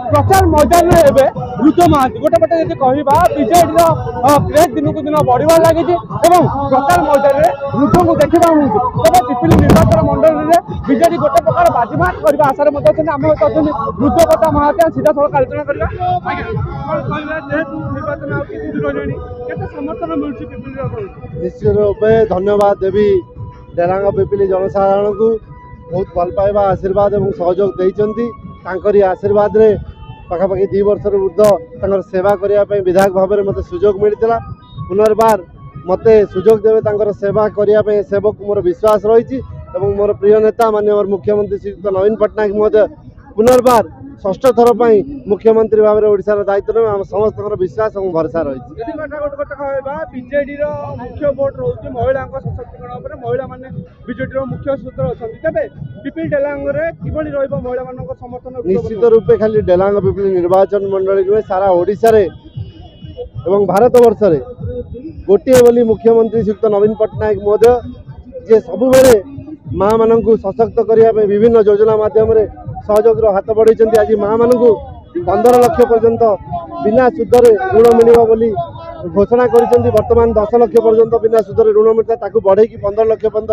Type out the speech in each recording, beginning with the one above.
प्रचार मैदान में एवं रुद्र महांती गोटे पटे जब कह बीजेडी क्रेज दिन को दिन बढ़िया लगी प्रचार मैदान में रुद्र को देखा मिलूँ तेज पिपिली निर्वाचन मंडल में बीजेडी गोटे प्रकार बाजीमात करने आशार आम अच्छा रुद्र प्रताप महांती सीधा सड़क आलोचना करवा निर्वाचन समर्थन मिलूँ निश्चित रूप धन्यवाद देवी डेरांग पिपिली जनसाधारण को बहुत भल पाइबा आशीर्वाद और सहयोग देती आशीर्वाद रे पाखापाखि 2 वर्ष ऊर्ध्व सेवा करने विधायक भाव में मत सुजोग मिलता पुनर्बार मत सुजोग देवे सेवा करने सेवक मोर विश्वास रही मोर प्रिय नेता माननीय मुख्यमंत्री श्रीयुक्त नवीन पट्टनायक महोदय पुनर्बार षष्ठ थर मुख्यमंत्री भाव में ओडिशार दायित्व में आम समस्त विश्वास और भरोसा रही बीजेडी मुख्य भोट रोचे महिला सशक्तिकरण महिला माने बीजेडी मुख्य सूत्र अच्छा तेज पिपिली डेलांग महिला समर्थन निश्चित रूपे खाली डेलांग पिपिली निर्वाचन मंडल नुहे सारा ओडिशा रे एवं भारत वर्ष रे गोटे बोली मुख्यमंत्री श्रीयुक्त नवीन पट्टनायक महोदय जे सबु बेले माँ मान सशक्त करने विभिन्न योजना माध्यम सहयोग हाथ बढ़ाई आज माँ मान 15 लाख पर्यंत बिना सुधरे ऋण मिल घोषणा कर बर्तमान 10 लाख पर्यंत बिना सुधरे ऋण मिलता बढ़े 15 लाख पर्यंत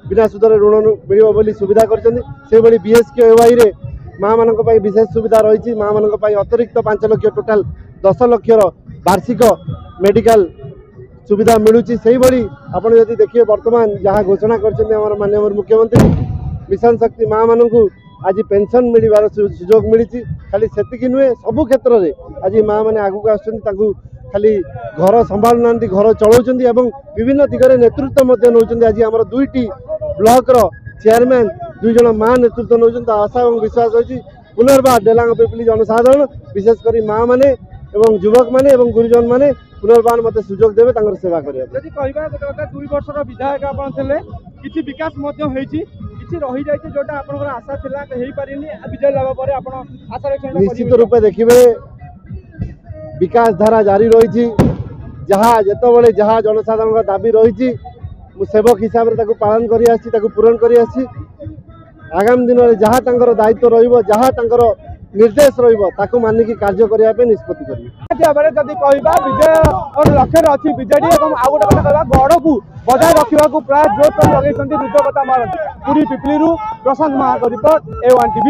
बिना सुधरे ऋण मिल सुविधा कर BSKY रे माँ मान विशेष सुविधा रही माँ मान अतिरिक्त 5 लाख टोटाल 10 लाख वार्षिक मेडिकल सुविधा मिलूँ से भाई आपड़ जब देखिए बर्तमान जहाँ घोषणा कर माननीय मुख्यमंत्री मिशन शक्ति माँ मान आज पेंशन मिलवार सुजोग मिली खाली से नुहे सबु क्षेत्र में आज माँ मैंने आगू आसुँच खाली घर संभालु ना घर चलाउं विभिन्न दिगरे नेतृत्व नौकरी आज आम 2टी ब्लॉक चेयरमैन 2 जन माँ नेतृत्व नौकरी आशा और विश्वास रही पुनर्बार डेलांग पिपिली जनसाधारण विशेषकर माँ मैंने युवक मैंने गुरुजन मैंने पुनर्बार मत सुजोग देवे सेवा करने 2 वर्ष विधायक आपड़ी विकास रही जाए जोटा आशा विजय लाभ पर आशा निश्चित रूपे देखिए विकास धारा जारी रही जहाँ जिते जहाँ जनसाधारण दाबी रही सेवक हिसाब से पालन कर पूरण कर आगामी दिन में जहाँ दायित्व रहा निर्देश रही मानिकी कार्य करने निष्पत्ति करें जदि कह विजय और लक्ष्य अच्छी बीजेडी और आउ गोटे कथा गढ़ को बजाय रखा प्राय जोर लगे रुद्र प्रताप महांती पुरी पिपिली प्रशांत महांती रिपोर्ट A1 TV।